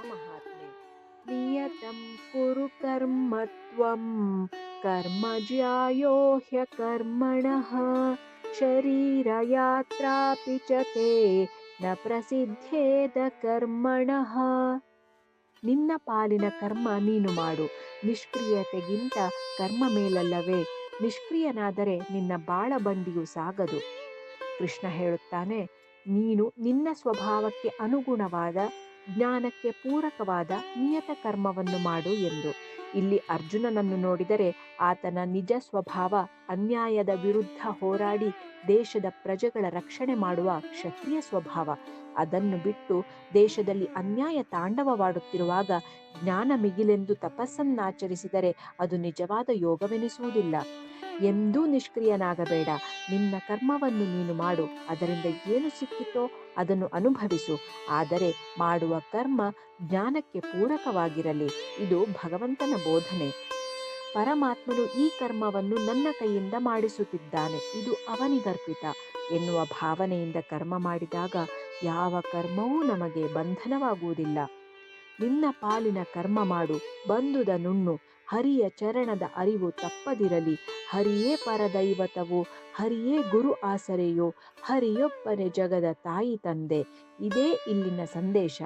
ಮಹಾತ್ಮೆ. ನಿಯತಂ ಕುರು ಕರ್ಮ ತ್ವಂ ಕರ್ಮ ಜ್ಯಾಯೋ ಹ್ಯಕರ್ಮಣಃ ಶರೀರಯಾತ್ರಾಪಿ ಚ ತೇ ನ ಪ್ರಸಿದ್ಧೇದ ಕರ್ಮಣಃ. ನಿನ್ನ ಪಾಲಿನ ಕರ್ಮ ನೀನು ಮಾಡು, ನಿಷ್ಕ್ರಿಯತೆಗಿಂತ ಕರ್ಮ ಮೇಲಲ್ಲವೇ? ನಿಷ್ಕ್ರಿಯನಾದರೆ ನಿನ್ನ ಬಾಳಬಂಡಿಯು ಸಾಗದು. ಕೃಷ್ಣ ಹೇಳುತ್ತಾನೆ, ನೀನು ನಿನ್ನ ಸ್ವಭಾವಕ್ಕೆ ಅನುಗುಣವಾದ ಜ್ಞಾನಕ್ಕೆ ಪೂರಕವಾದ ನಿಯತ ಕರ್ಮವನ್ನು ಮಾಡು ಎಂದು. ಇಲ್ಲಿ ಅರ್ಜುನನನ್ನು ನೋಡಿದರೆ ಆತನ ನಿಜ ಸ್ವಭಾವ ಅನ್ಯಾಯದ ವಿರುದ್ಧ ಹೋರಾಡಿ ದೇಶದ ಪ್ರಜೆಗಳ ರಕ್ಷಣೆ ಮಾಡುವ ಕ್ಷತ್ರಿಯ ಸ್ವಭಾವ. ಅದನ್ನು ಬಿಟ್ಟು ದೇಶದಲ್ಲಿ ಅನ್ಯಾಯ ತಾಂಡವವಾಡುತ್ತಿರುವಾಗ ಜ್ಞಾನ ಮಿಗಿಲೆಂದು ತಪಸ್ಸನ್ನಾಚರಿಸಿದರೆ ಅದು ನಿಜವಾದ ಯೋಗವೆನಿಸುವುದಿಲ್ಲ. ಎಂದೂ ನಿಷ್ಕ್ರಿಯನಾಗಬೇಡ. ನಿನ್ನ ಕರ್ಮವನ್ನು ನೀನು ಮಾಡು, ಅದರಿಂದ ಏನು ಸಿಕ್ಕಿತೋ ಅದನ್ನು ಅನುಭವಿಸು. ಆದರೆ ಮಾಡುವ ಕರ್ಮ ಜ್ಞಾನಕ್ಕೆ ಪೂರಕವಾಗಿರಲಿ. ಇದು ಭಗವಂತನ ಬೋಧನೆ. ಪರಮಾತ್ಮನು ಈ ಕರ್ಮವನ್ನು ನನ್ನ ಕೈಯಿಂದ ಮಾಡಿಸುತ್ತಿದ್ದಾನೆ, ಇದು ಅವನಿಗರ್ಪಿತ ಎನ್ನುವ ಭಾವನೆಯಿಂದ ಕರ್ಮ ಮಾಡಿದಾಗ ಯಾವ ಕರ್ಮವೂ ನಮಗೆ ಬಂಧನವಾಗುವುದಿಲ್ಲ. ನಿನ್ನ ಪಾಲಿನ ಕರ್ಮ ಮಾಡು, ಬಂದುದ ನುಣ್ಣು, ಹರಿಯ ಚರಣದ ಅರಿವು ತಪ್ಪದಿರಲಿ. ಹರಿಯೇ ಪರದೈವತವೋ, ಹರಿಯೇ ಗುರು ಆಸರೆಯೋ, ಹರಿಯೊಬ್ಬನೇ ಜಗದ ತಾಯಿ ತಂದೆ. ಇದೇ ಇಲ್ಲಿನ ಸಂದೇಶ.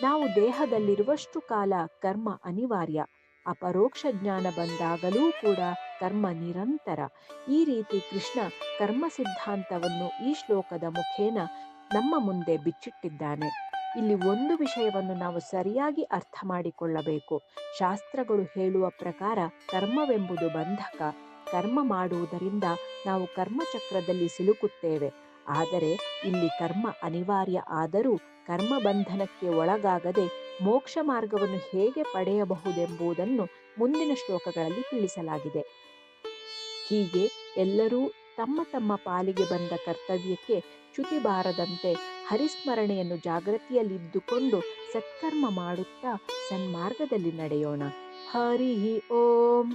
ನಾವು ದೇಹದಲ್ಲಿರುವಷ್ಟು ಕಾಲ ಕರ್ಮ ಅನಿವಾರ್ಯ. ಅಪರೋಕ್ಷ ಜ್ಞಾನ ಬಂದಾಗಲೂ ಕೂಡ ಕರ್ಮ ನಿರಂತರ. ಈ ರೀತಿ ಕೃಷ್ಣ ಕರ್ಮ ಸಿದ್ಧಾಂತವನ್ನು ಈ ಶ್ಲೋಕದ ಮುಖೇನ ನಮ್ಮ ಮುಂದೆ ಬಿಚ್ಚಿಟ್ಟಿದ್ದಾನೆ. ಇಲ್ಲಿ ಒಂದು ವಿಷಯವನ್ನು ನಾವು ಸರಿಯಾಗಿ ಅರ್ಥ ಮಾಡಿಕೊಳ್ಳಬೇಕು. ಶಾಸ್ತ್ರಗಳು ಹೇಳುವ ಪ್ರಕಾರ ಕರ್ಮವೆಂಬುದು ಬಂಧಕ. ಕರ್ಮ ಮಾಡುವುದರಿಂದ ನಾವು ಕರ್ಮಚಕ್ರದಲ್ಲಿ ಸಿಲುಕುತ್ತೇವೆ. ಆದರೆ ಇಲ್ಲಿ ಕರ್ಮ ಅನಿವಾರ್ಯ ಆದರೂ ಕರ್ಮ ಬಂಧನಕ್ಕೆ ಒಳಗಾಗದೆ ಮೋಕ್ಷ ಮಾರ್ಗವನ್ನು ಹೇಗೆ ಪಡೆಯಬಹುದೆಂಬುದನ್ನು ಮುಂದಿನ ಶ್ಲೋಕಗಳಲ್ಲಿ ತಿಳಿಸಲಾಗಿದೆ. ಹೀಗೆ ಎಲ್ಲರೂ ತಮ್ಮ ತಮ್ಮ ಪಾಲಿಗೆ ಬಂದ ಕರ್ತವ್ಯಕ್ಕೆ ಚ್ಯುತಿ ಬಾರದಂತೆ ಹರಿಸ್ಮರಣೆಯನ್ನು ಜಾಗೃತಿಯಲ್ಲಿದ್ದುಕೊಂಡು ಸತ್ಕರ್ಮ ಮಾಡುತ್ತಾ ಸನ್ಮಾರ್ಗದಲ್ಲಿ ನಡೆಯೋಣ. ಹರಿ ಓಂ.